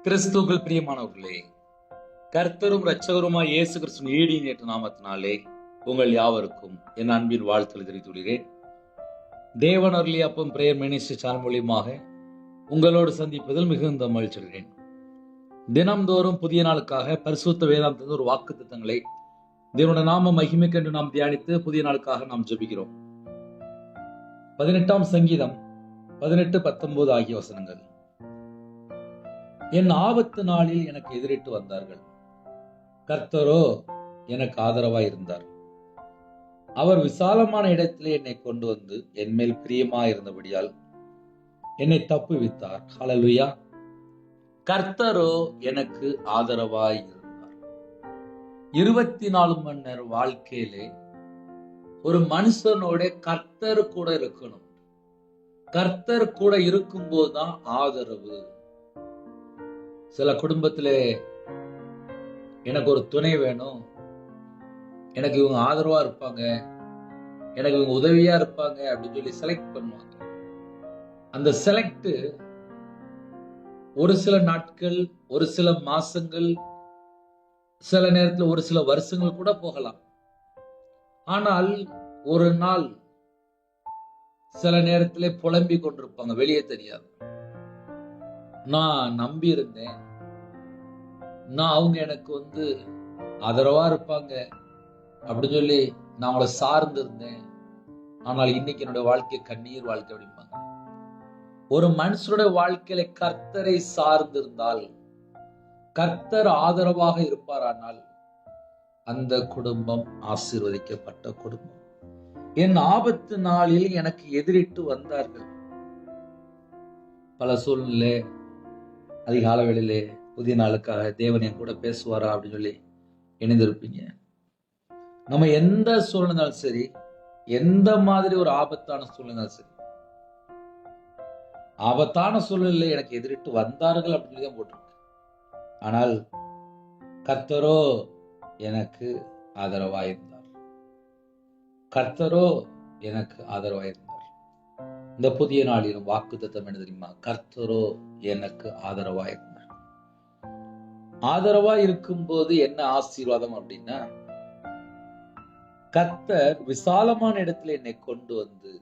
கிறிஸ்துவுக்குள் பிரியமானவர்களே, கர்த்தரும் இரட்சகருமாய் இயேசு கிறிஸ்துவின் ஈடின் ஏற்ற நாமத்தினாலே உங்கள் யாவருக்கும் என் அன்பின் வாழ்த்துக்களை தெரிவித்துள்ளேன். தேவன் அருளிய அப்பம் பிரேயர் மினிஸ்ட்ரி சேனல் மூலியமாக உங்களோடு சந்திப்பதில் மிகுந்த மகிழ்ச்சி அடைகிறேன். தினம்தோறும் புதிய நாளுக்காக பரிசுத்த வேதாந்தத்தின் ஒரு வாக்கு திட்டங்களை தேவனுடைய நாம மகிமைக்கென்று நாம் தியானித்து புதிய நாளுக்காக நாம் ஜெபிக்கிறோம். 18ஆம் சங்கீதம் 18-19 ஆகிய வசனங்கள். என் ஆபத்து நாளில் எனக்கு எதிரிட்டு வந்தார்கள், கர்த்தரோ எனக்கு ஆதரவாய் இருந்தார். அவர் விசாலமான இடத்திலே என்னை கொண்டு வந்து என் மேல் பிரியமாயிருந்தபடியால் என்னை தப்புவித்தார். ஹல்லேலூயா. கர்த்தரோ எனக்கு ஆதரவாய் இருந்தார். 24 மணி நேரம் வாழ்க்கையிலே ஒரு மனுஷனோட கர்த்தர் கூட இருக்கணும். கர்த்தர் கூட இருக்கும்போது தான் ஆதரவு. சில குடும்பத்திலே எனக்கு ஒரு துணை வேணும், எனக்கு இவங்க ஆதரவா இருப்பாங்க, எனக்கு இவங்க உதவியா இருப்பாங்க அப்படின்னு சொல்லி செலக்ட் பண்ணுவாங்க. அந்த செலக்ட் ஒரு சில நாட்கள், ஒரு சில மாசங்கள், சில நேரத்தில் ஒரு சில வருஷங்கள் கூட போகலாம். ஆனால் ஒரு நாள் சில நேரத்திலே புலம்பிக் கொண்டிருப்பாங்க, வெளியே தெரியாது. நான் நம்பி இருந்தேன், அவங்க எனக்கு ஆதரவா இருப்பாங்க அப்படின்னு சொல்லி நான் அவங்கள சார்ந்து இருந்தேன், ஆனால் இன்னைக்கு என்னுடைய வாழ்க்கை கண்ணீர் வாழ்க்கை அப்படிம்பாங்க. ஒரு மனுஷனுடைய வாழ்க்கையில கர்த்தரை சார்ந்து இருந்தால், கர்த்தர் ஆதரவாக இருப்பாரானால் அந்த குடும்பம் ஆசீர்வதிக்கப்பட்ட குடும்பம். என் ஆபத்து நாளில் எனக்கு எதிரிட்டு வந்தார்கள். பல சூழ்நிலை அதிகால வேளையிலே புதிய நாளுக்காக தேவன் என் கூட பேசுவாரா அப்படின்னு சொல்லி இணைந்திருப்பீங்க. நம்ம எந்த சூழ்நிலையும் சரி, எந்த மாதிரி ஒரு ஆபத்தான சூழ்நிலை சரி, ஆபத்தான சூழ்நிலை எனக்கு எதிரிட்டு வந்தார்கள் அப்படின்னு தான் போட்டிருக்கு. ஆனால் கர்த்தரோ எனக்கு ஆதரவாயிருந்தார். கர்த்தரோ எனக்கு ஆதரவாயிருந்தார். இந்த புதிய நாளிலும் வாக்கு தத்தம் என்ன தெரியுமா? கர்த்தரோ எனக்கு ஆதரவாயிருந்தார். ஆதரவா இருக்கும்போது என்ன ஆசீர்வாதம் அப்படின்னா, கர்த்தர் விசாலமான இடத்துல என்னை கொண்டு வந்து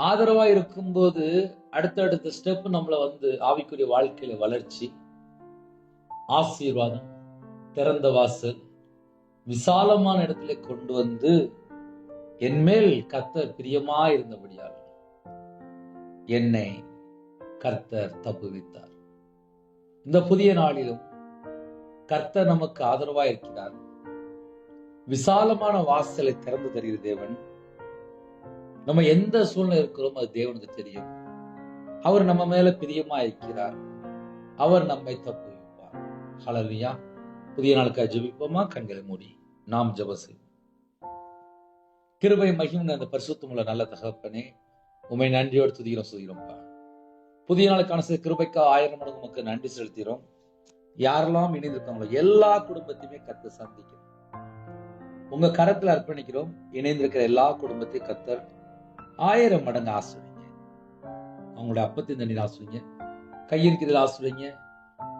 ஆதரவா இருக்கும்போது அடுத்தடுத்த ஸ்டெப் நம்மள ஆவிக்குரிய வாழ்க்கையில வளர்ச்சி, ஆசீர்வாதம், திறந்த வாசல், விசாலமான இடத்துல கொண்டு வந்து என் மேல் கர்த்தர் பிரியமா இருந்தபடியால் என்னை கர்த்தர் தப்புவித்தார். இந்த புதிய நாளிலும் கர்த்தர் நமக்கு ஆதரவா இருக்கிறார். விசாலமான வாசலை திறந்து தருகிற தேவன். நம்ம எந்த சூழ்நிலை இருக்கிறோம் அது தேவனுக்கு தெரியும். அவர் நம்ம மேல பிரியமா இருக்கிறார். அவர் நம்மை தப்புவிப்பார். ஹல்லேலூயா. புதிய நாளுக்காக ஜெபிப்போமா? கண்களை மூடி நாம் ஜெபம் செய்வோம். கிருபை மகிமை அந்த பரிசுத்தமுள்ள நல்ல தகப்பனே, உம்மை நன்றியோடு துதிக்கிறோம்ப்பா. புதிய நாளுக்கான கிருபைக்கு 1000 மடங்கு உமக்கு நன்றி செலுத்துகிறோம். யாரெல்லாம் இணைந்திருக்காங்களோ எல்லா குடும்பத்தையுமே கர்த்தர் சந்திக்கிறோம். உங்க கரத்துல அர்ப்பணிக்கிறோம். இணைந்திருக்கிற எல்லா குடும்பத்தையும் கர்த்தர் 1000 மடங்கு ஆசிர்வதிங்க. அவங்களுடைய அப்பத்தின் தண்ணீர் ஆசிர்வதிங்க, கையிருக்கிறதுல ஆசிர்வதிங்க,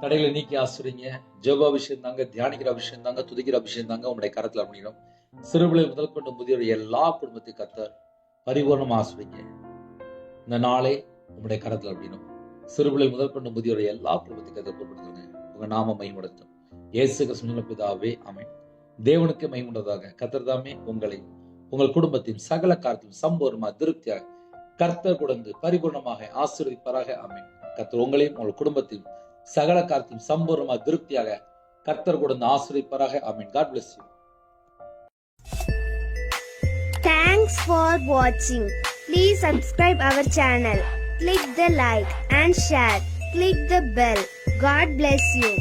தடைகளை நீக்கி ஆசிர்வதிங்க. ஜெப அபிஷேகம் தாங்க, தியானிக்கிற அபிஷேகம் தாங்க, துதிக்கிற அபிஷேகம் தாங்க உங்களுடைய கரத்துல அர்ப்பணிக்கிறோம். சிறுபிள்ளை முதல் கொண்டு முதியோர் எல்லா குடும்பத்தையும் கர்த்தர் பரிபூர்ணமா ஆசிர்வதிங்க. இந்த நாளை உங்களுடைய கரத்துல அப்படின்னும் சிறுபிள்ளை முதல் கொண்டு முதியோர் எல்லா குடும்பத்தையும் கர்த்தர் பொறுப்படுத்துங்க. உங்க நாம மகிமைப்படுத்தும். இயேசு கிறிஸ்துவின் பிதாவே, ஆமென். தேவனுக்கு மகிமையுண்டதாக. கர்த்தர் தாமே உங்களையும் உங்கள் குடும்பத்தையும் சகல காரியத்திலும் சம்பூர்ணமாக திருப்தியாக கர்த்தர் கொடுத்து பரிபூர்ணமாக ஆசீர்வதிப்பாராக. ஆமென். கர்த்தர் உங்களையும் உங்கள் குடும்பத்தையும் சகல காரியத்திலும் சம்பூர்ணமாக திருப்தியாக கர்த்தர் கொடுத்து ஆசீர்வதிப்பாராக. ஆமென். God bless you. Thanks for watching. Please subscribe our channel. Click the like and share. Click the bell. God bless you.